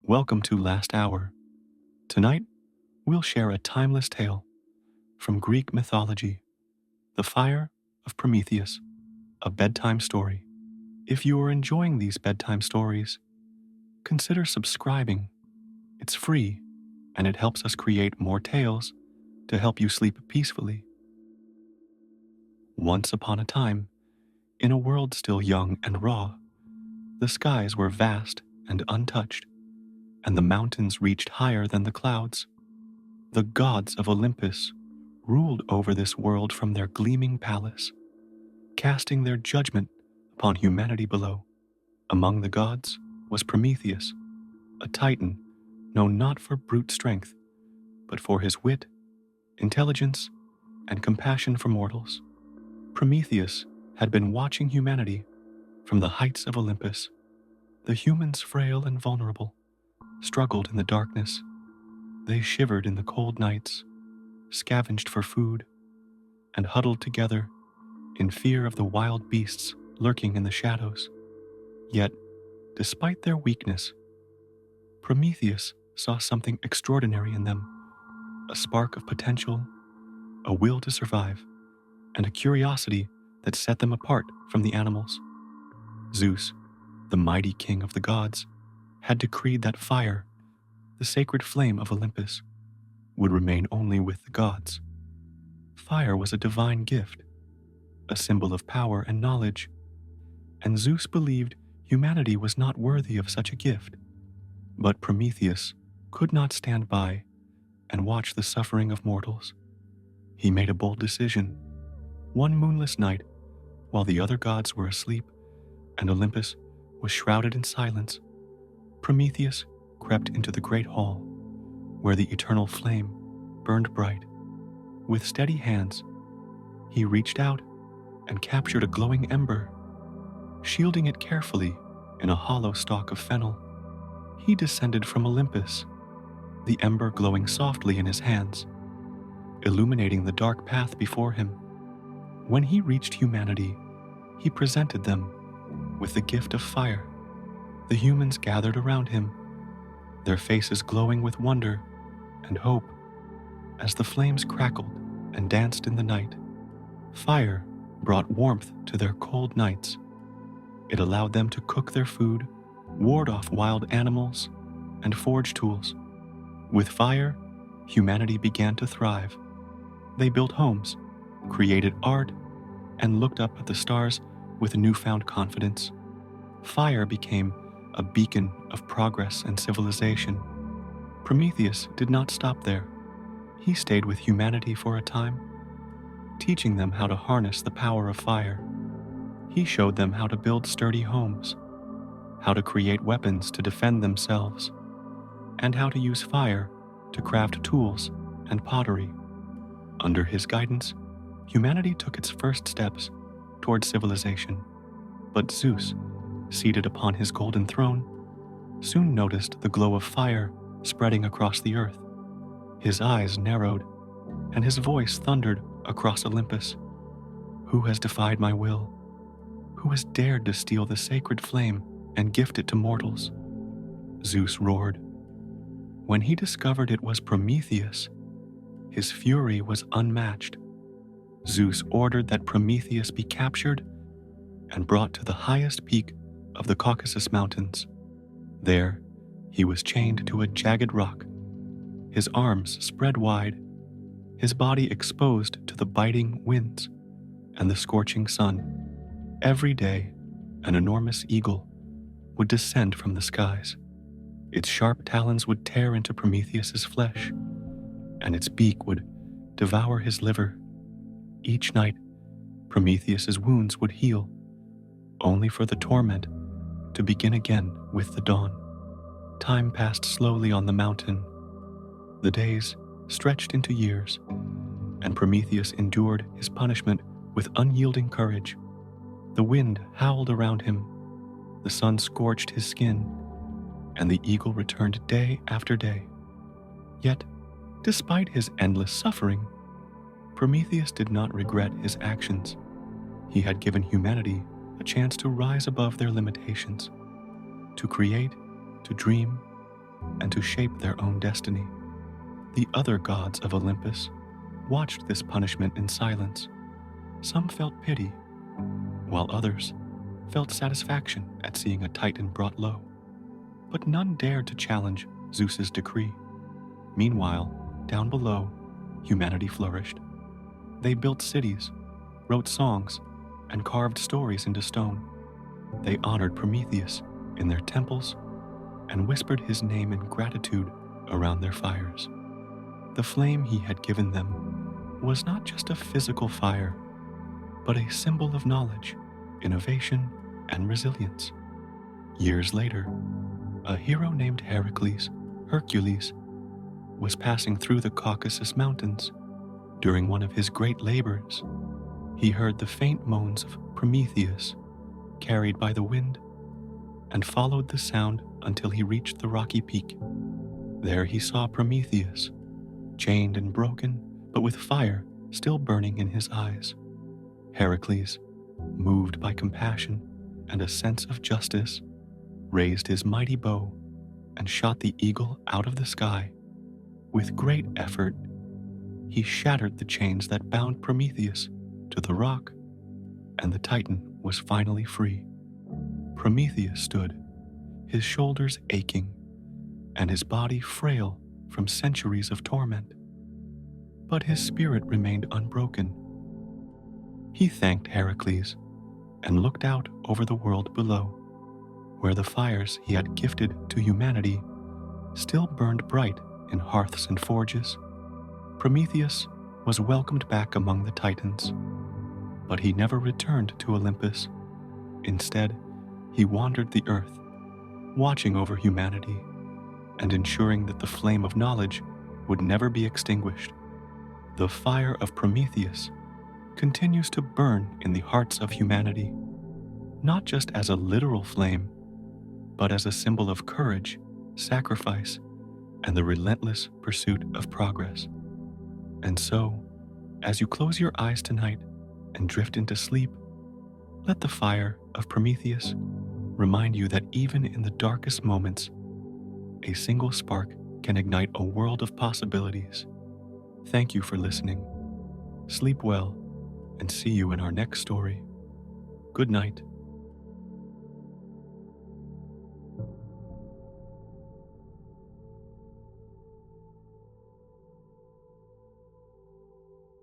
Welcome to Last Hour. Tonight, we'll share a timeless tale from Greek mythology, The Fire of Prometheus, a bedtime story. If you are enjoying these bedtime stories, consider subscribing. It's free, and it helps us create more tales to help you sleep peacefully. Once upon a time, in a world still young and raw, the skies were vast and untouched, and the mountains reached higher than the clouds. The gods of Olympus ruled over this world from their gleaming palace, casting their judgment upon humanity below. Among the gods was Prometheus, a titan known not for brute strength, but for his wit, intelligence, and compassion for mortals. Prometheus had been watching humanity from the heights of Olympus. The humans, frail and vulnerable, struggled in the darkness. They shivered in the cold nights, scavenged for food, and huddled together in fear of the wild beasts lurking in the shadows. Yet, despite their weakness, Prometheus saw something extraordinary in them, a spark of potential, a will to survive, and a curiosity that set them apart from the animals. Zeus, the mighty king of the gods, had decreed that fire, the sacred flame of Olympus, would remain only with the gods. Fire was a divine gift, a symbol of power and knowledge, and Zeus believed humanity was not worthy of such a gift. But Prometheus could not stand by and watch the suffering of mortals. He made a bold decision. One moonless night, while the other gods were asleep and Olympus was shrouded in silence, Prometheus crept into the great hall, where the eternal flame burned bright. With steady hands, he reached out and captured a glowing ember. Shielding it carefully in a hollow stalk of fennel, he descended from Olympus, the ember glowing softly in his hands, illuminating the dark path before him. When he reached humanity, he presented them with the gift of fire. The humans gathered around him, their faces glowing with wonder and hope as the flames crackled and danced in the night. Fire brought warmth to their cold nights. It allowed them to cook their food, ward off wild animals, and forge tools. With fire, humanity began to thrive. They built homes, created art, and looked up at the stars with newfound confidence. Fire became a beacon of progress and civilization. Prometheus did not stop there. He stayed with humanity for a time, teaching them how to harness the power of fire. He showed them how to build sturdy homes, how to create weapons to defend themselves, and how to use fire to craft tools and pottery. Under his guidance, humanity took its first steps toward civilization. But Zeus, seated upon his golden throne, soon noticed the glow of fire spreading across the earth. His eyes narrowed, and his voice thundered across Olympus. "Who has defied my will? Who has dared to steal the sacred flame and gift it to mortals?" Zeus roared. When he discovered it was Prometheus, his fury was unmatched. Zeus ordered that Prometheus be captured and brought to the highest peak of the Caucasus Mountains. There, he was chained to a jagged rock, his arms spread wide, his body exposed to the biting winds and the scorching sun. Every day, an enormous eagle would descend from the skies. Its sharp talons would tear into Prometheus's flesh, and its beak would devour his liver. Each night, Prometheus's wounds would heal, only for the torment to begin again with the dawn. Time passed slowly on the mountain. The days stretched into years, and Prometheus endured his punishment with unyielding courage. The wind howled around him, the sun scorched his skin, and the eagle returned day after day. Yet, despite his endless suffering, Prometheus did not regret his actions. He had given humanity chance to rise above their limitations, to create, to dream, and to shape their own destiny. The other gods of Olympus watched this punishment in silence. Some felt pity, while others felt satisfaction at seeing a Titan brought low. But none dared to challenge Zeus's decree. Meanwhile, down below, humanity flourished. They built cities, wrote songs, and carved stories into stone. They honored Prometheus in their temples and whispered his name in gratitude around their fires. The flame he had given them was not just a physical fire, but a symbol of knowledge, innovation, and resilience. Years later, a hero named Hercules, was passing through the Caucasus Mountains. During one of his great labors, he heard the faint moans of Prometheus carried by the wind and followed the sound until he reached the rocky peak. There he saw Prometheus, chained and broken, but with fire still burning in his eyes. Heracles, moved by compassion and a sense of justice, raised his mighty bow and shot the eagle out of the sky. With great effort, he shattered the chains that bound Prometheus to the rock, and the Titan was finally free. Prometheus stood, his shoulders aching, and his body frail from centuries of torment. But his spirit remained unbroken. He thanked Heracles and looked out over the world below, where the fires he had gifted to humanity still burned bright in hearths and forges. Prometheus was welcomed back among the Titans, but he never returned to Olympus. Instead, he wandered the earth, watching over humanity and ensuring that the flame of knowledge would never be extinguished. The fire of Prometheus continues to burn in the hearts of humanity, not just as a literal flame, but as a symbol of courage, sacrifice, and the relentless pursuit of progress. And so, as you close your eyes tonight and drift into sleep, let the fire of Prometheus remind you that even in the darkest moments, a single spark can ignite a world of possibilities. Thank you for listening. Sleep well, and see you in our next story. Good night.